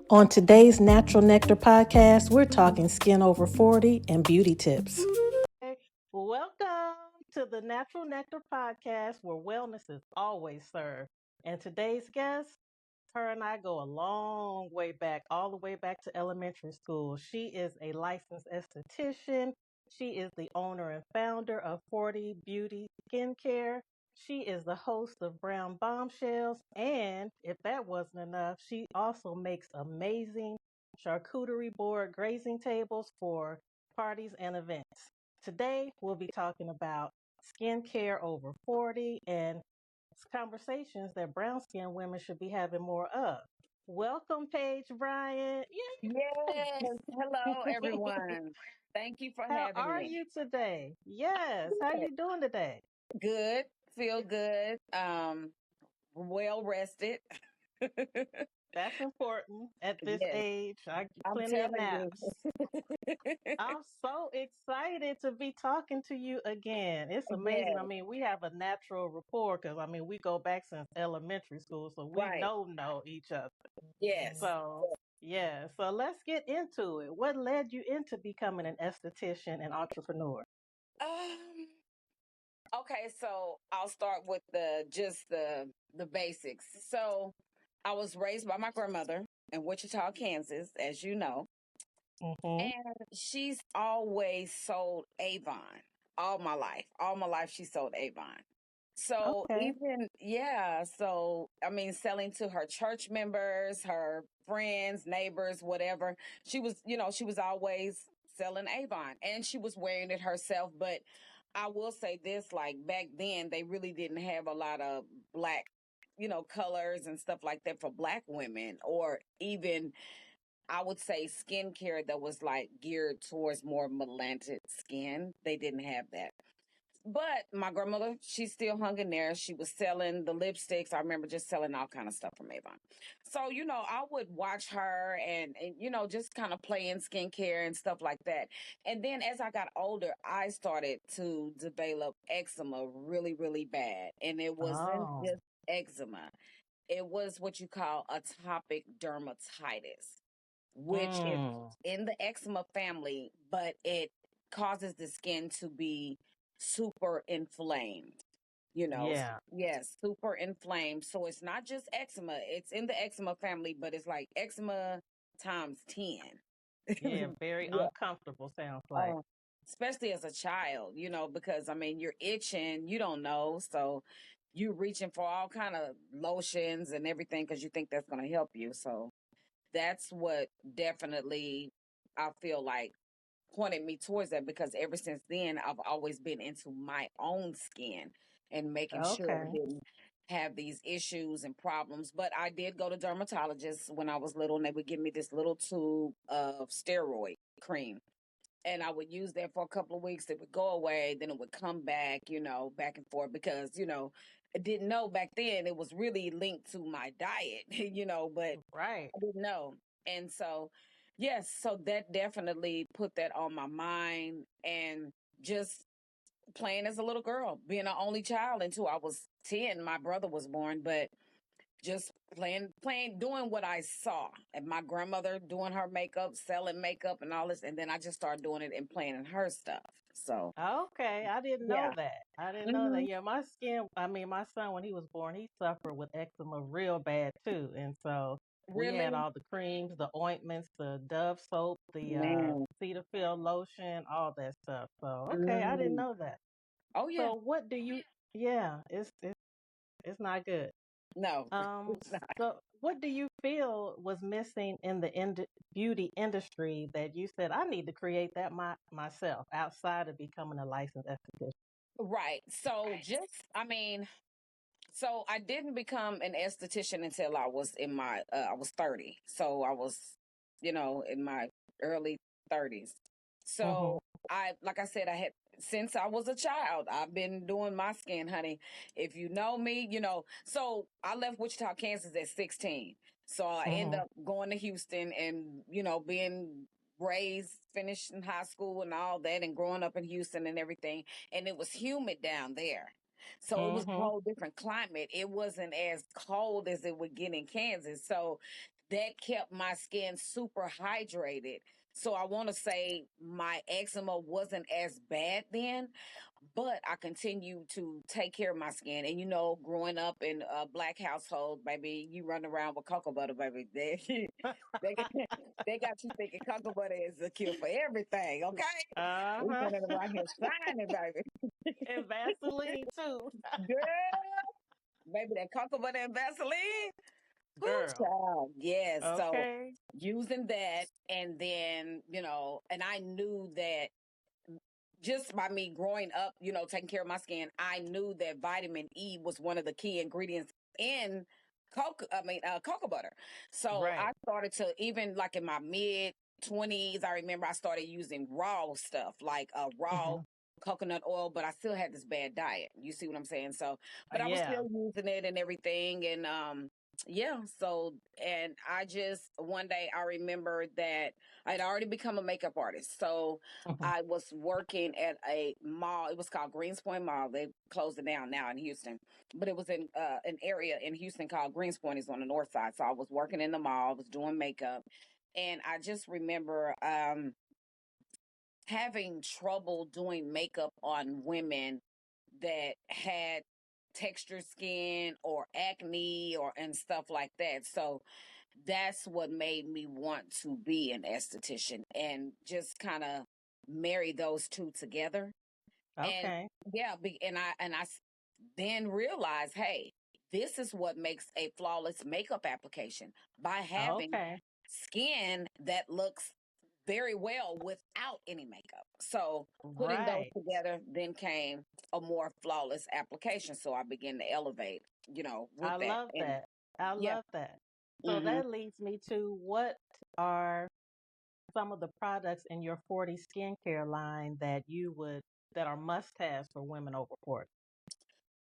On today's Natural Nectar podcast, we're talking skin over 40 and beauty tips. Welcome to the Natural Nectar podcast where wellness is always served. And today's guest, her and I go a long way back, all the way back to elementary school. She is a licensed esthetician. She is the owner and founder of 40 Beauty Skincare. She is the host of Brown Bombshells. And if that wasn't enough, she also makes amazing charcuterie board grazing tables for parties and events. Today, we'll be talking about skincare over 40 and conversations that brown skinned women should be having more of. Welcome, Paige Bryant. Yes. Hello, Yay! everyone. Thank you for How having are me. you today? Yes, how Good. you doing today? Good. Feel good. Well rested. That's important at this Yes, age. I get I'm plenty of telling you. naps. I'm so excited to be talking to you again. It's amazing. I Yes, mean, we have a natural rapport because I mean we go back since elementary school, so we right. know each other. Yes. So yeah, so let's get into it. What led you into becoming an esthetician and entrepreneur? Um, okay, so I'll start with the basics. So I was raised by my grandmother in Wichita, Kansas, as you know. Mm-hmm. And she's always sold Avon all my life. All my life, she sold Avon. So Okay. I mean, selling to her church members, her friends, neighbors, whatever. She was always selling Avon and she was wearing it herself. But I will say this, like back then, they really didn't have a lot of black, colors and stuff like that for black women or even I would say skincare that was like geared towards more melanted skin. They didn't have that. But my grandmother, she still hung in there. She was selling the lipsticks. I remember just selling all kind of stuff from Avon. So, I would watch her and just kind of play in skincare and stuff like that. And then as I got older, I started to develop eczema really, really bad. And it wasn't Oh. just eczema. It was what you call atopic dermatitis, which is Mm. in the eczema family, but it causes the skin to be super inflamed. Yeah. Yes, super inflamed. So it's not just eczema, it's in the eczema family, but it's like eczema times 10. Yeah. Very Yeah. uncomfortable. Sounds like. Oh, especially as a child, because I mean, you're itching, you don't know. So you're reaching for all kind of lotions and everything because you think that's going to help you. So that's what definitely I feel like pointed me towards that because ever since then I've always been into my own skin and making sure I Okay. didn't have these issues and problems. But I did go to dermatologists when I was little and they would give me this little tube of steroid cream. And I would use that for a couple of weeks. It would go away, then it would come back, back and forth because, I didn't know back then it was really linked to my diet, but Right. I didn't know. And so, yes, so that definitely put that on my mind and just playing as a little girl, being an only child until I was 10, my brother was born, but just playing, doing what I saw. And my grandmother doing her makeup, selling makeup and all this. And then I just started doing it and playing in her stuff. So, Okay. I didn't know yeah. that. I didn't know that. Hmm. Yeah. My skin. I mean, my son when he was born, he suffered with eczema real bad too, and so we had Really? all the creams, the ointments, the Dove soap, the Man. Cetaphil lotion, all that stuff. So okay, I didn't Mm. know that. Oh, yeah. So what do you? Yeah, it's not good. No. Um, It's not. so what do you feel was missing in the beauty industry that you said I need to create that myself outside of becoming a licensed esthetician? Right. I mean, so I didn't become an esthetician until I was 30. So I was, in my early 30s. Mm-hmm. So like I said, since I was a child, I've been doing my skin, honey. If you know me, so I left Wichita, Kansas at 16. So I end Mm-hmm. up going to Houston and, being raised, finishing high school and all that and growing up in Houston and everything. And it was humid down there. So it was a Mm-hmm. whole different climate. It wasn't as cold as it would get in Kansas. So that kept my skin super hydrated. So I want to say my eczema wasn't as bad then, but I continue to take care of my skin. And growing up in a black household, baby, you run around with cocoa butter, baby. They, they got you thinking cocoa butter is the cure for everything, okay? We Uh-huh. running around here shining, baby. And Vaseline too. Girl, baby, that cocoa butter and Vaseline. Whoo, Girl. child. Yes. So Okay. using that, and then, and I knew that just by me growing up, taking care of my skin, I knew that vitamin E was one of the key ingredients in cocoa butter. So I Right. started to, even like in my mid 20s, I remember I started using raw stuff like raw Hmm. coconut oil, but I still had this bad diet. You see what I'm saying? So, but I was Yeah. still using it and everything. And, yeah. So, and I just, one day I remember that I'd already become a makeup artist. So Hmm. I was working at a mall. It was called Greenspoint Mall. They closed it down now in Houston, but it was in an area in Houston called Greenspoint. Is on the north side. So I was working in the mall. I was doing makeup, and I just remember having trouble doing makeup on women that had textured skin or acne or and stuff like that. So that's what made me want to be an esthetician and just kind of marry those two together. And Okay. yeah, then realized, hey, this is what makes a flawless makeup application by having Okay. skin that looks very well without any makeup. So putting those Right. together then came a more flawless application. So I began to elevate, with I that. love And that. I yeah. love that. So Hmm. that leads me to what are some of the products in your 40 skincare line that are must-haves for women over 40?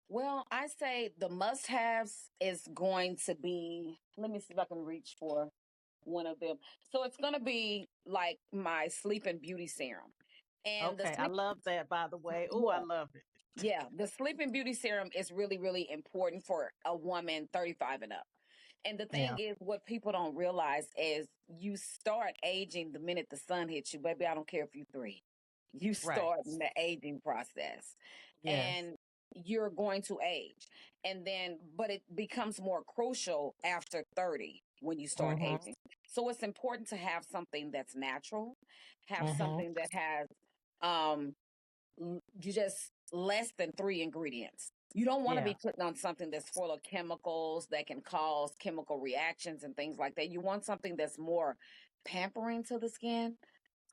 Well, I say the must haves is going to be, let me see if I can reach for one of them. So it's going to be like my sleep and beauty serum. And the Okay, I sleep, love that, by the way. Oh, I yeah, love it. yeah, the sleep and beauty serum is really, really important for a woman 35 and up. And the Yeah. thing is, what people don't realize is you start aging the minute the sun hits you. Baby, I don't care if you're three. You Right. start in the aging process Yes. and you're going to age. And then, but it becomes more crucial after 30 when you start Mhm. aging. So it's important to have something that's natural, have Mhm. something that has um you just less than three ingredients. You don't want to Yeah. be putting on something that's full of chemicals that can cause chemical reactions and things like that. You want something that's more pampering to the skin,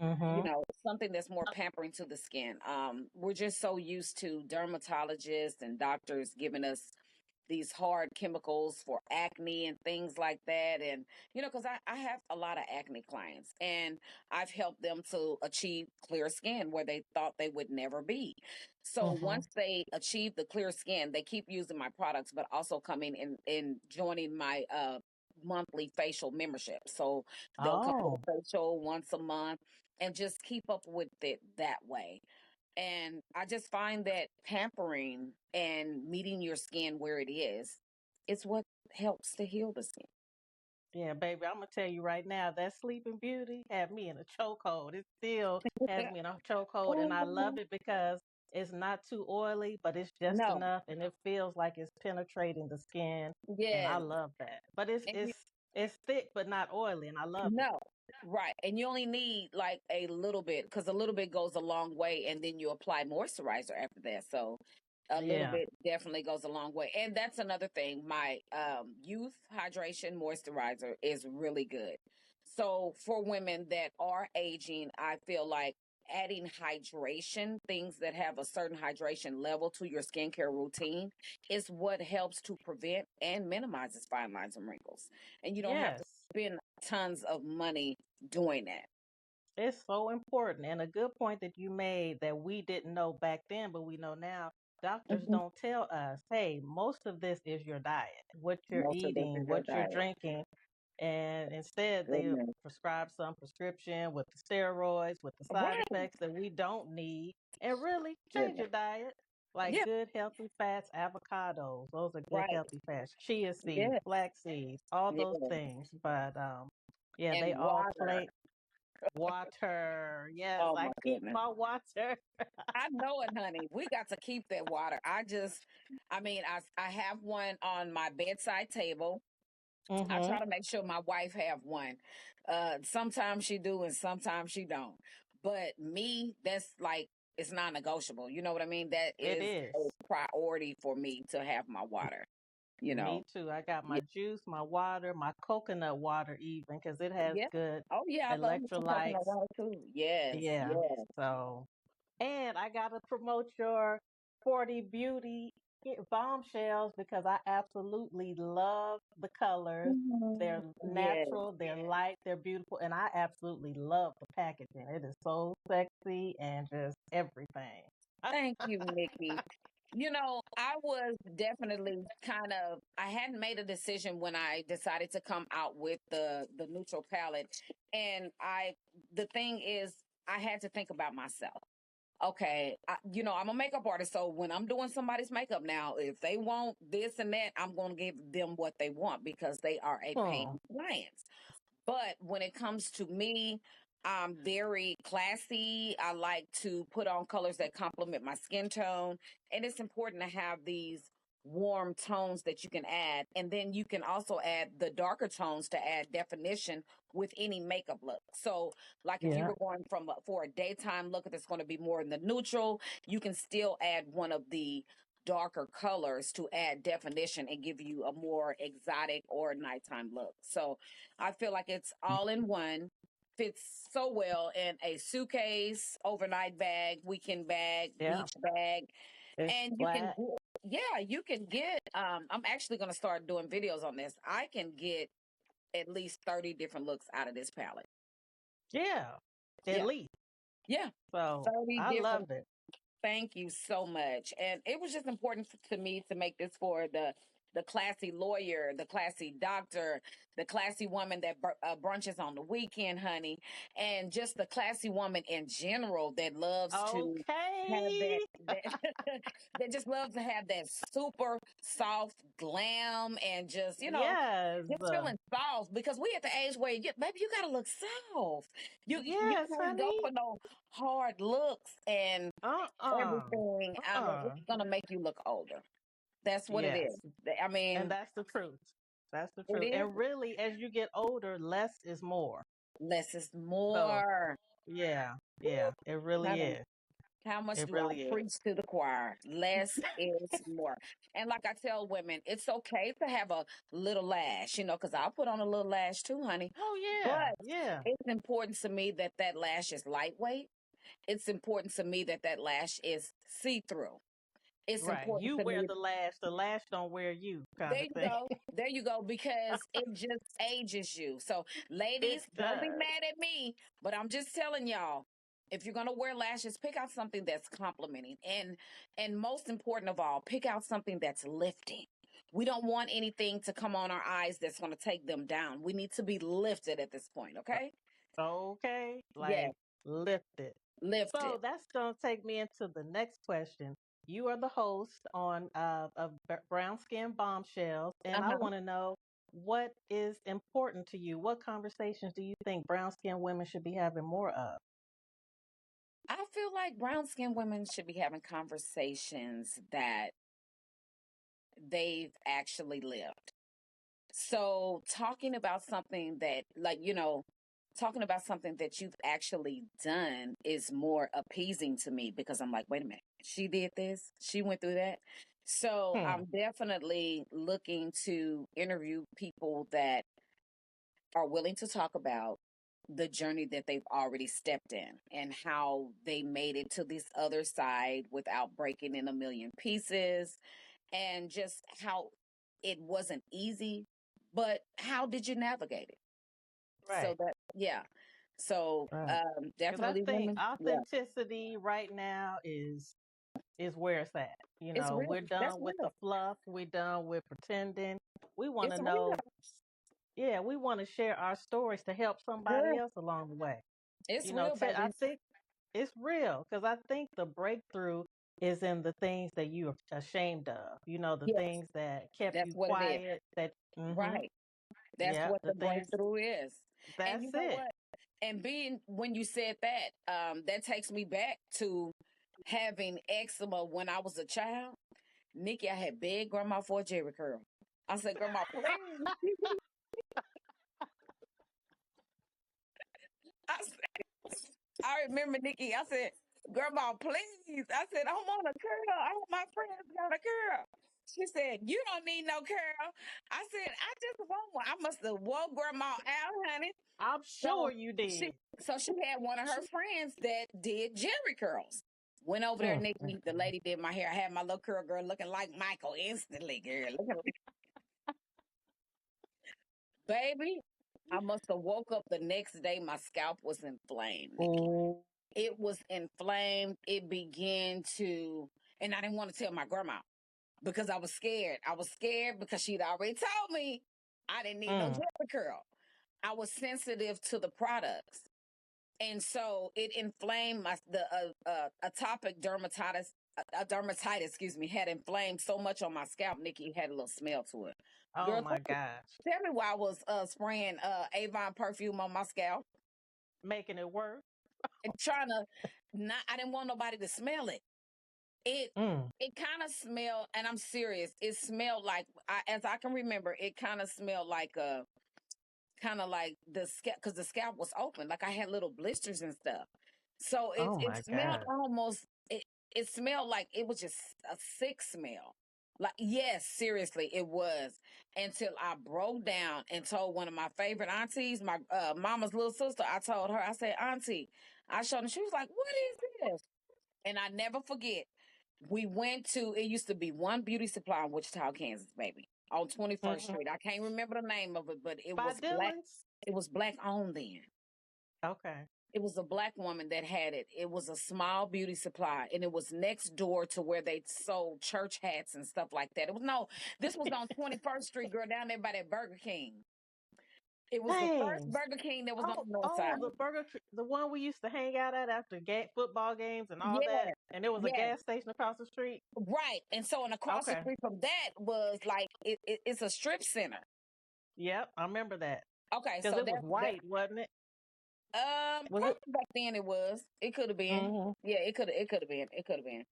Mhm. something that's more pampering to the skin. We're just so used to dermatologists and doctors giving us these hard chemicals for acne and things like that. And, because I have a lot of acne clients and I've helped them to achieve clear skin where they thought they would never be. So Mhm. once they achieve the clear skin, they keep using my products, but also coming and joining my monthly facial membership. So they'll come to Oh, the facial once a month and just keep up with it that way. And I just find that pampering and meeting your skin where it is what helps to heal the skin. yeah, baby. I'm gonna tell you right now that Sleeping Beauty had me in a chokehold. It still has me in a chokehold, and I love Oh, it because it's not too oily, but it's just no. enough, and it feels like it's penetrating the skin, and I Yes. love that. But it's And you it's it's thick, but not oily, and I love it. no. Right. And you only need like a little bit because a little bit goes a long way and then you apply moisturizer after that. So a little Yeah. bit definitely goes a long way. And that's another thing. My youth hydration moisturizer is really good. So for women that are aging, I feel like adding hydration, things that have a certain hydration level to your skincare routine is what helps to prevent and minimizes fine lines and wrinkles. And you don't have to Yes. spend tons of money doing that. It's so important. And a good point that you made that we didn't know back then, but we know now. Doctors Mhm. don't tell us, hey, most of this is your diet, what you're Most of this eating, is your what you're diet. drinking. And instead, they Goodness. prescribe some prescription with the steroids, with the side Right. effects that we don't need, and really change Goodness. your diet. Like Yeah, good healthy fats, avocados. Those are good right. healthy fats. Chia seeds, Yes, flax seeds, all those yes. things. But yeah, And they all water. play water. Yes, Oh I my keep goodness. my water. I know it, honey. We got to keep that water. I mean, I have one on my bedside table. I Mm-hmm. try to make sure my wife have one. Sometimes she do and sometimes she don't. But me, that's like it's non-negotiable. You know what I mean? That It is is. a priority for me to have my water. You know. Me too. I got Yeah. my juice, my water, my coconut water, even because it has Yeah. good Oh yeah, I love me some coconut electrolytes. water too. Yes. Yeah. Yes. So, and I got to promote your 40 Beauty bombshells because I absolutely love the colors. They're Mhm. Yes. natural, they're light, they're beautiful, and I absolutely love the packaging. It is so sexy and just everything. Thank you, Nikki. You know, I was definitely I hadn't made a decision when I decided to come out with the neutral palette. And the thing is, I had to think about myself. Okay, I'm a makeup artist, so when I'm doing somebody's makeup now, if they want this and that, I'm going to give them what they want because they are a paying Hmm. client. But when it comes to me, I'm very classy. I like to put on colors that complement my skin tone. And it's important to have these warm tones that you can add. And then you can also add the darker tones to add definition with any makeup look. So, like if you Yeah. were going for a daytime look that's going to be more in the neutral, you can still add one of the darker colors to add definition and give you a more exotic or nighttime look. So, I feel like it's all in one. Fits so well in a suitcase, overnight bag, weekend bag, Yeah. beach bag, It's and flat. you can get. I'm actually going to start doing videos on this. I can get at least 30 different looks out of this palette. Yeah. At Yeah, least. yeah, So 30 I different. love it. Thank you so much. And it was just important to me to make this for the classy lawyer, the classy doctor, the classy woman that brunches on the weekend, honey, and just the classy woman in general that loves to have Okay. that that just loves to have that super soft glam and Yes. just feeling soft because we at the age where baby, you gotta look soft. You Yes, can't go honey. for no hard looks and Uh-uh. everything. I mean, Uh-uh. it's gonna make you look older. That's what it Yes. is. I And mean, that's the truth. That's the it truth. is And really, as you get older, less is more. less is So, more. yeah. Woo, Yeah. It really honey, is. how much It do I really is. preach to the choir? Less is more. And like I tell women, it's okay to have a little lash, because I'll put on a little lash too, honey. Oh, yeah. But Yeah. it's important to me that that lash is lightweight. It's important to me that that lash is see through. It's Right. important You to wear me. the lash don't wear you kind There of you thing. go. There you go. Because it just ages you. So, It ladies, don't be does. mad at me. But I'm just telling y'all, if you're gonna wear lashes, pick out something that's complimenting. And most important of all, pick out something that's lifting. We don't want anything to come on our eyes that's gonna take them down. We need to be lifted at this point, okay? Okay. Yeah, Like lifted. lifted. So that's going to take me into the next question. You are the host on of Brown Skin Bombshells, and I Uh-huh. want to know what is important to you. What conversations do you think brown skin women should be having more of? I feel like brown skinned women should be having conversations that they've actually lived. So talking about something that you've actually done is more appeasing to me because I'm like, wait a minute, she did this, she went through that. So Hmm. I'm definitely looking to interview people that are willing to talk about the journey that they've already stepped in and how they made it to this other side without breaking in a million pieces and just how it wasn't easy, but how did you navigate it? So Right. that, yeah. So Right. Because I definitely think women. Yeah, authenticity right now is where it's at. You it's know, real. we're That's done with the real. fluff. We're done with pretending. We want to It's real. know. Yeah, we want to share our stories to help somebody Girl, else along the way. it's You know, real, I baby. think it's real because I think the breakthrough is in the things that you're ashamed of. The Yes, things that kept that's you what it is. quiet. Right. That's Yeah, what the the things. breakthrough is. And That's you know it. what? And being when you said that, that takes me back to having eczema when I was a child. Nikki, I had begged grandma for a Jerry curl. I said, Grandma, please. I I remember Nikki. I said, Grandma, please. I said, I want a curl. All my friends got a curl. She said, You don't need no curl. I said, I just want one. I must have woke Grandma out, honey. I'm So sure you she did. so she had one of her friends that did Jerry curls. Went over there, Mm, mm, Nikki. The mm. lady did my hair. I had my little curl girl looking like Michael instantly, girl. Looking like, baby. I must have woke up the next day. My scalp was inflamed, Nikki. Oh, It was inflamed. It began to, and I didn't want to tell my grandma because I was scared. I was scared because she'd already told me I didn't need no mm. Jeffrey curl. I was sensitive to the products, and so it inflamed my the atopic dermatitis. Dermatitis, excuse me, had inflamed so much on my scalp, Nikki, it had a little smell to it. Oh Girl, my gosh. tell me why I was spraying Avon perfume on my scalp Making it work. and trying to not. I didn't want nobody to smell it. It Mm. it kind of smelled, and I'm serious. It smelled like, as I can remember, it kind of smelled like a kind of like the scalp because the scalp was open, like I had little blisters and stuff. So it Oh it my smelled God. almost it smelled like it was just a sick smell. Like yes, seriously, it was until I broke down and told one of my favorite aunties, my mama's little sister. I told her, I said, Auntie, I showed her. She was like, "What is this?" And I never forget. We went to it used to be one beauty supply in Wichita, Kansas, baby, on 21st Hmm. Street. I can't remember the name of it, but it By was black. Dylan's. It was black owned then. Okay. It was a black woman that had it. It was a small beauty supply, and it was next door to where they sold church hats and stuff like that. It was no, this was on 21st Street, girl, down there by that Burger King. It was the first Dang. Burger King that was on Oh, the north oh, side. the one we used to hang out at after football games and all Yeah, that, and there was a yes, gas station across the street. right. And so, and across the Okay. street from that was like it's a strip center. Yep, I remember that Okay, because so it was that's that. white, wasn't it? Was it? Probably back then it was. It could have been. Hmm. Yeah, it could. It could have been. It could have been.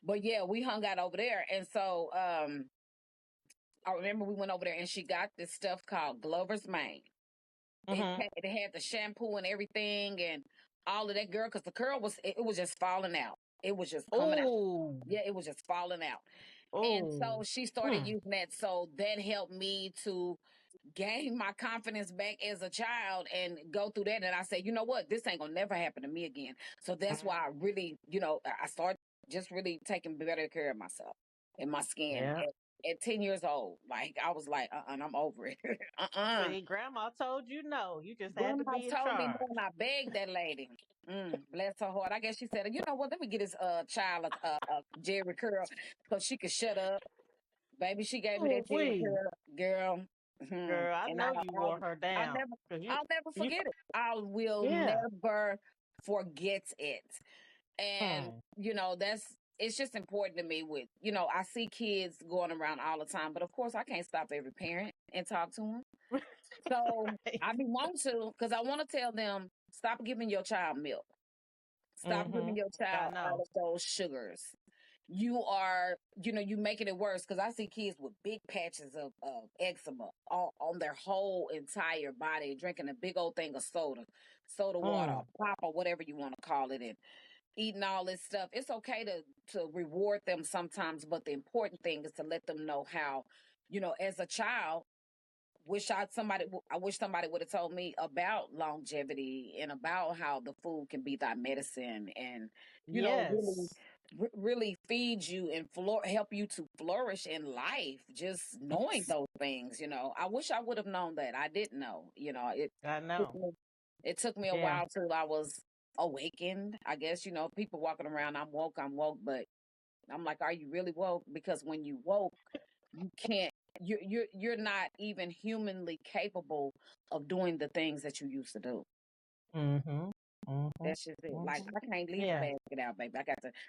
But yeah, we hung out over there, and so I remember we went over there, and she got this stuff called Glover's Mane. Hmm. It had the shampoo and everything, and all of that, girl. Because the curl was it was just falling out. It was just coming out. Oh, Yeah, it was just falling out. And so oh. she started Hmm. using that. So that helped me to gain my confidence back as a child and go through that. And I said, you know what? This ain't gonna never happen to me again. So that's why I really, I started just really taking better care of myself and my skin Yeah. at 10 years old. Like I was like, I'm over it. See, Grandma told you no. You just had to Grandma be in told me no, charge. and I begged that lady. Bless her heart. I guess she said, you know what? Let me get this child a Jerry curl so she could shut up. Baby, she gave me Oh, that Jerry we curl, girl. girl, I And know you wore her I'll down never, because I'll never you, forget it. I will yeah. never forget it. And Hmm. it's just important to me. I see kids going around all the time, but of course, I can't stop every parent and talk to them. So Right. I be want to because I want to tell them stop giving your child milk. Stop Hmm. giving your I child all know. of those sugars. You are, you making it worse because I see kids with big patches of eczema on their whole entire body, drinking a big old thing of soda water, Mm. pop, or whatever you want to call it, and eating all this stuff. It's okay to reward them sometimes, but the important thing is to let them know how, as a child, I wish somebody would have told me about longevity and about how the food can be thy medicine and really Yes. really feed you and help you to flourish in life, just knowing those things. I wish I would have known that. I didn't know. I took know. me, it took me a Yeah. while till I was awakened. I guess people walking around, I'm woke, but I'm like, are you really woke? Because when you woke, you can't. You're not even humanly capable of doing the things that you used to do. Hmm. Mm-hmm. That's just it. Like Mm-hmm. I can't leave the Yeah. basket out, baby.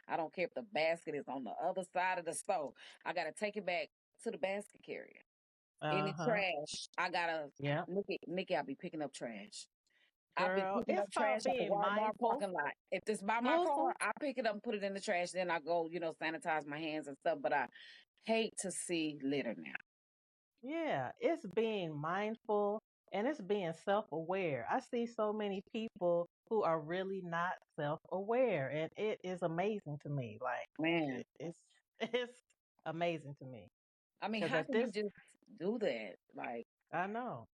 I don't care if the basket is on the other side of the stove. I gotta take it back to the basket carrier. Any Uh-huh. trash, I gotta Yeah. Nikki, I'll be picking up trash. I'll be Girl, picking it's up called trash at the being Walmart mindful. parking lot. If it's by my Mm-hmm. car, I pick it up and put it in the trash. Then I go, sanitize my hands and stuff. But I hate to see litter now. Yeah, it's being mindful and it's being self-aware. I see so many people who are really not self-aware, and it is amazing to me. Like Man, it's it's amazing to me I mean, because how at can you this, just do that? Like, I know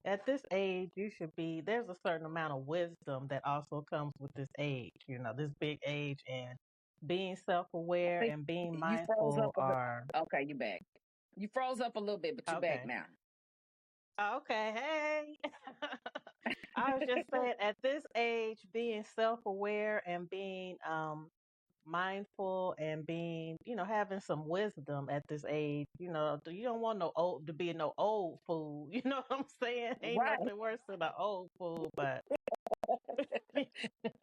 at this age you should be. There's a certain amount of wisdom that also comes with this age. This big age, and being I self-aware think and being you froze up mindful a bit. are Okay, you back. You froze up a little bit, but you back okay. now. Okay, hey. I was just saying, at this age, being self-aware and being mindful and being, having some wisdom at this age, you don't want no old to be no old fool. You know what I'm saying? Ain't Right. nothing worse than an old fool, but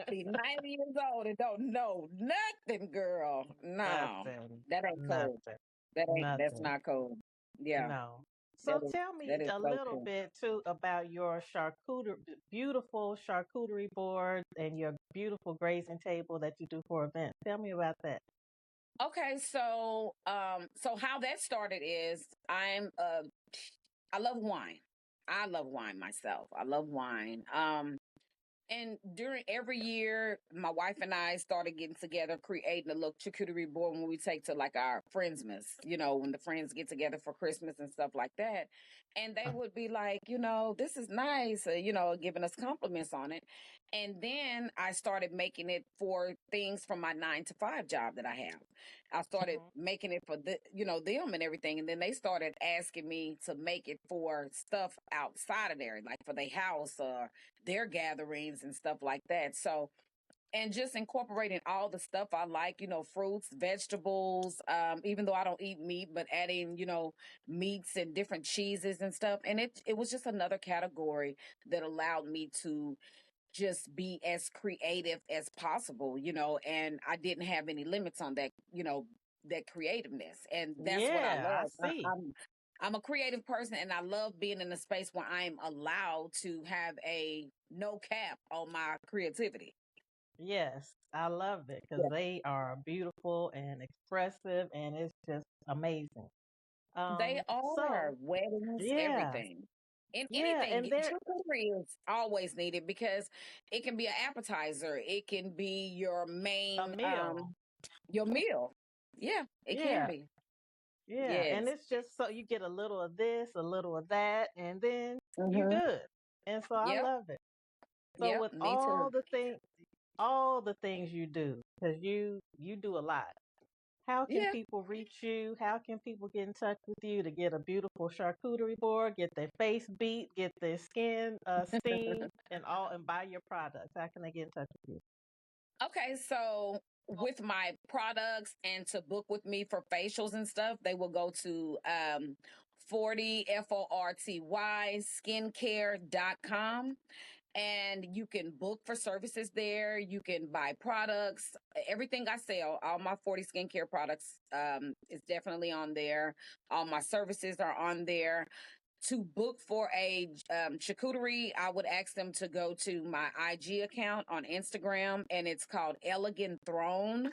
Be 90 years old and don't know nothing, girl. No, nothing, that ain't cold. nothing, That's nothing. not cold. Yeah, No. that So is tell me that is a so little true. bit too about your beautiful charcuterie board and your beautiful grazing table that you do for events. Tell me about that. Okay, so how that started is I love wine. I love wine myself. I love wine. And during every year, my wife and I started getting together, creating a little charcuterie board when we take to like our Friendsmas, when the friends get together for Christmas and stuff like that. And they would be like, this is nice, giving us compliments on it. And then I started making it for things from my 9 to 5 job that I have. I started Mhm. making it for them and everything. And then they started asking me to make it for stuff outside of there, like for their house or their gatherings and stuff like that. So, and just incorporating all the stuff I like, fruits, vegetables, even though I don't eat meat, but adding, meats and different cheeses and stuff. And it was just another category that allowed me to just be as creative as possible, and I didn't have any limits on that, that creativeness. And that's what I Yeah, I love. see. I'm a creative person and I love being in a space where I'm allowed to have a no cap on my creativity. Yes, I love it because Yeah. they are beautiful and expressive, and it's just amazing. They are So weddings, yeah, everything. And yeah, anything, and they're charcuterie is always needed because it can be an appetizer. It can be a meal. your meal. Yeah, it can Yeah, be. yeah, and Yes. it's just so you get a little of this, a little of that, and then you're Mm-hmm. good. And so I Yep. love it. So Yep. with Me too. all the things you do, because you do a lot. How can Yeah. people reach you? How can people get in touch with you to get a beautiful charcuterie board, get their face beat, get their skin steamed, and buy your products? How can they get in touch with you? Okay, so with my products and to book with me for facials and stuff, they will go to 40 FORTY skincare.com, and you can book for services there. You can buy products. Everything I sell, all my 40 skincare products is definitely on there. All my services are on there. To book for a charcuterie, I would ask them to go to my IG account on Instagram, and it's called Elegant Throne.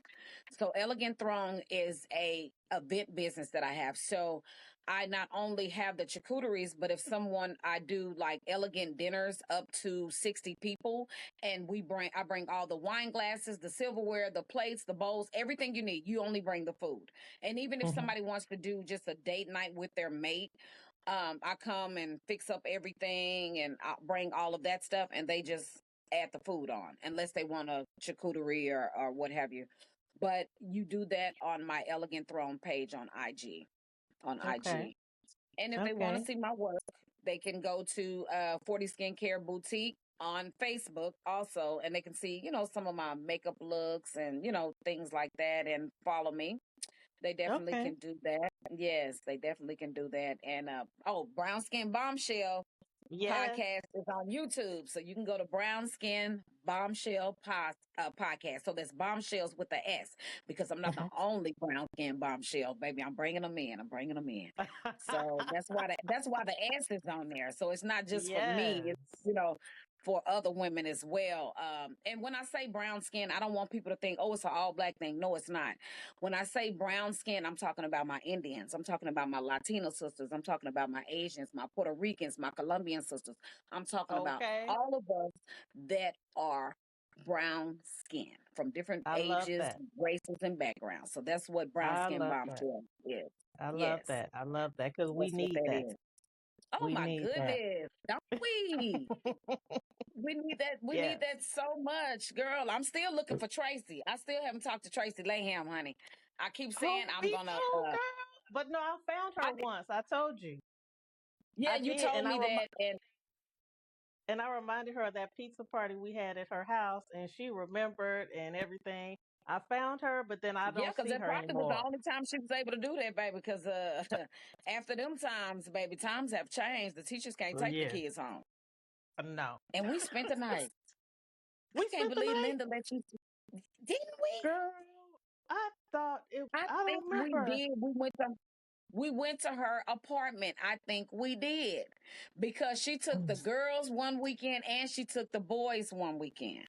So Elegant Throne is a event business that I have. So I not only have the charcuteries, but if someone I do like elegant dinners up to 60 people, and I bring all the wine glasses, the silverware, the plates, the bowls, everything you need. You only bring the food. And even if Mhm. somebody wants to do just a date night with their mate, I come and fix up everything and I bring all of that stuff and they just add the food on unless they want a charcuterie or what have you. But you do that on my Elegant Throne page on IG. On Okay. IG. And if they want to Okay. see my work, they can go to 40 Skincare Boutique on Facebook also, and they can see, some of my makeup looks and, things like that and follow me. They definitely Okay. can do that. Yes, they definitely can do that. And Brown Skin Bombshell. Yes. podcast is on YouTube. So you can go to Brown Skin Bombshell Podcast. So that's bombshells with the S, because I'm not the only brown skin bombshell, baby. I'm bringing them in. I'm bringing them in. So that's why the S is on there. So it's not just for me. Yes. It's, for other women as well. And when I say brown skin, I don't want people to think, oh, it's an all black thing. No, it's not. When I say brown skin, I'm talking about my Indians. I'm talking about my Latino sisters. I'm talking about my Asians, my Puerto Ricans, my Colombian sisters. I'm talking about Okay. all of us that are brown skin from different I love ages, that. races, and backgrounds. So that's what brown I skin love that. bombshell is. I love Yes, that. I love that because we that's what need that that. is. Oh We my need that. goodness, don't we? We need that. We need Yes. that so much, girl. I'm still looking for Tracy. I still haven't talked to Tracy Layham, honey. I keep saying Oh, I'm me gonna. too, girl. But no, I found I her once. I told you. Yeah, I you did, told me that, and and I reminded her of that pizza party we had at her house, and she remembered and everything. I found her, but then I yeah, don't because see that her probably was the anymore. only time she was able to do that, baby. Because after them times, baby, times have changed. The teachers can't So take the yeah, kids home, no. and we spent the night. I We can't spent the believe night, Linda let you. Didn't we? girl. I thought it. I I think don't we remember. did. We went to her apartment. I think we did, because she took the girls one weekend and she took the boys one weekend.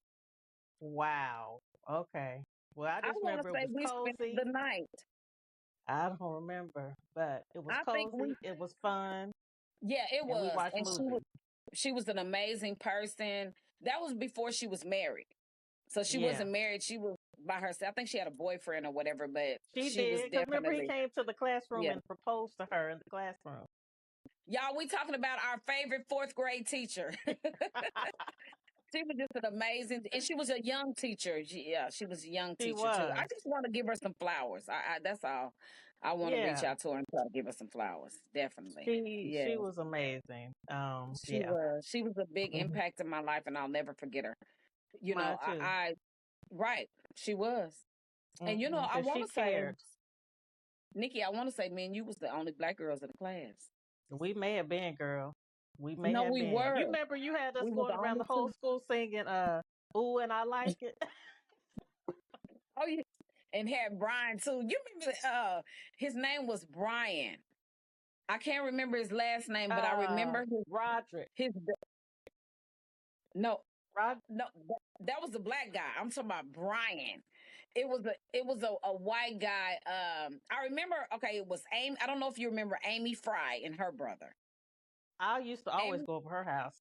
Wow. Okay. Well, I I just want to remember it say was we spent the cozy. night. I don't remember, but it was I think we, cozy. It was fun, yeah, it and we was, watched and movies. she was an amazing person. That was before she was married, so she Yeah, wasn't married. She was by herself. I think she had a boyfriend or whatever, but she she was did. Cause remember he definitely, came to the classroom yeah. and proposed to her in the classroom. Y'all, we talking about our favorite fourth grade teacher. She was just an amazing, and she was a young teacher. She was a young She teacher too. I was. just want to give her some flowers. That's all. I want to reach Yeah, out to her and try to give her some flowers. Definitely. Yeah, she was amazing. she Yeah. was. She was a big Mhm. impact in my life, and I'll never forget her. You know, Mine too. right. She was. And I Cause want she to say, cared. Nikki, I want to say, me and you was the only black girls in the class. We may have been, girl. We may No, have we been. You were. remember you had us We were going the around only the whole two. school singing "Ooh," and I like it. Oh yeah. And had Brian too. You remember his name was Brian. I can't remember his last name, but I remember Roderick. his no, Rod. no, that was the black guy. I'm talking about Brian. It was a white guy. I remember. Okay, it was Amy. I don't know if you remember Amy Fry and her brother. I used to always Amy go over her house.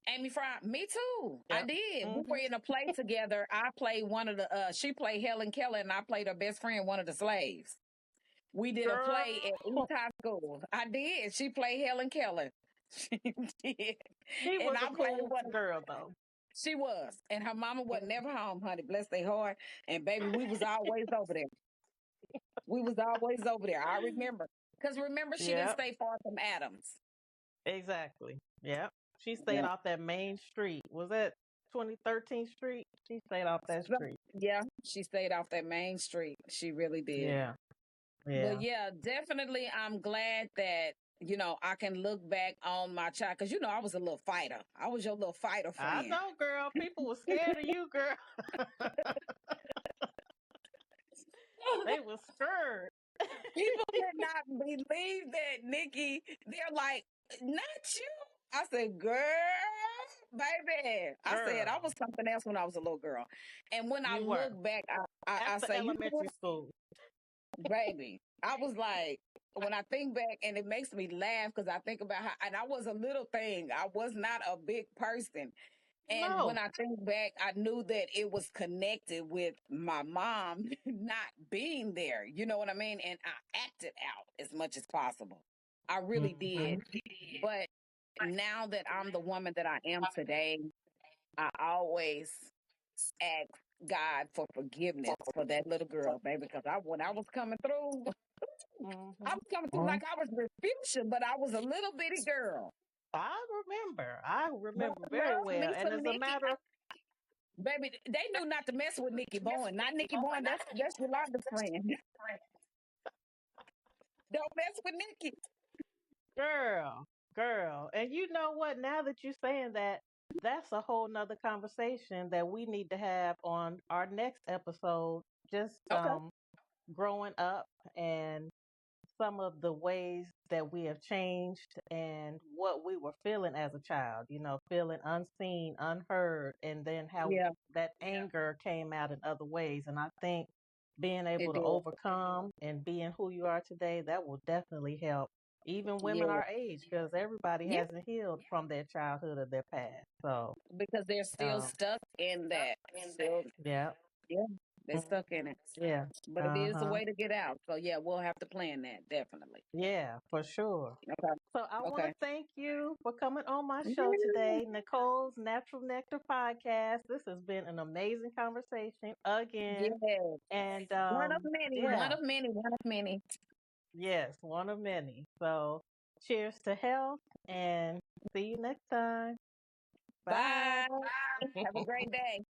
Amy Fry. Me too. I Yep. did. We were Mhm. in a play together. I played one of the. She played Helen Keller, and I played her best friend, one of the slaves. We did a play at East Girl, High School. I did. She played Helen Keller. She did. she And was I a played cool one. girl though. She was. And her mama wasn't Mhm. never home, honey. Bless their heart. And baby, we was always over there. We was always over there. I remember. Because remember, she didn't Yep. stay far from Adams. Exactly. Yep. She stayed Yeah. off that main street. Was that 2013th Street? She stayed off that So, street. yeah, she stayed off that main street. She really did. Yeah. But Yeah. yeah, definitely I'm glad that, I can look back on my child. Because, I was a little fighter. I was your little fighter I friend. know, girl. People were scared of you, girl. They were scared. People could not believe that, Nikki. They're like, not you. I said, girl, baby. I said, I was Girl, something else when I was a little girl. And when I you were. look back, I After say, you know what, elementary school. baby? I was like, when I think back, and it makes me laugh because I think about how, and I was a little thing. I was not a big person. And when No. I think back, I knew that it was connected with my mom not being there. You know what I mean? And I acted out as much as possible. I really did. Hmm. But now that I'm the woman that I am today, I always ask God for forgiveness for that little girl, baby. Because when I was coming through, I Hmm. was coming through like I was Respucia, but I was a little bitty girl. I remember. I remember very Love well. me And some as a Nikki. matter of Baby, they knew not to mess with Nikki Bowen. Not Nikki Bowen. That's Yolanda's friend. Don't mess with Nikki. girl. girl. And you know what? Now that you're saying that, that's a whole nother conversation that we need to have on our next episode. Just Okay. growing up and some of the ways that we have changed and what we were feeling as a child, feeling unseen, unheard, and then how Yeah, that anger came out in other ways. And I think being able it to did. overcome and being who you are today, that will definitely help even women Yeah. our age, because everybody Yeah. hasn't healed from their childhood or their past. So, Because they're still um, stuck in that. Still, yeah, yeah, they're mhm, stuck in it. yeah, But it uh is a huh, way to get out. So yeah, we'll have to plan that definitely. yeah, for sure. Okay. So I want to Okay. thank you for coming on my show Yeah. today, Nicole's Natural Nectar podcast. This has been an amazing conversation again. Yes. And One of many. One yeah, of many. One of many. yes, one of many. So cheers to health and see you next time. Bye. Bye. Have a great day.